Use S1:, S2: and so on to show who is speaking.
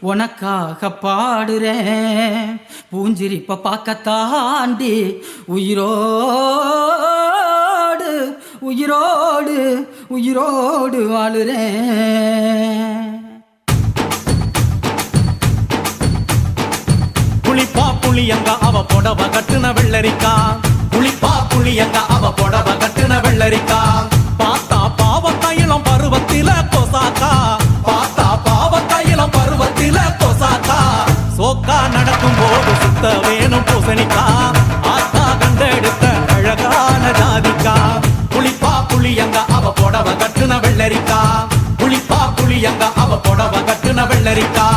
S1: உனக்காக பாடுறேன் பூஞ்சிரிப்ப பார்க்கத்தாண்டி உயிரோடு உயிரோடு உயிரோடு வாழுறேன்.
S2: புளிப்பா புளியங்க அவ புடவ கட்டுன வெள்ளரிக்கா, புளிப்பா புளியங்க அவ புடவ கட்டுன வெள்ளரிக்கா. பார்த்தா பாவக்காயிலம் பருவத்தில கொசாக்கா, பார்த்தா பாவக்காயிலம் பருவத்தில கொசாக்கா. சோக்கா நடக்கும் போது சுத்த வேணும் பூசணிக்கா, ஆத்தா கண்டெடுத்த அழகான ஜாதிக்கா. புளிப்பா புளியங்க அவ புடவ கட்டுன வெள்ளரிக்கா, புளிப்பா புளியங்க அவ புடவ கட்டுன வெள்ளரிக்கா.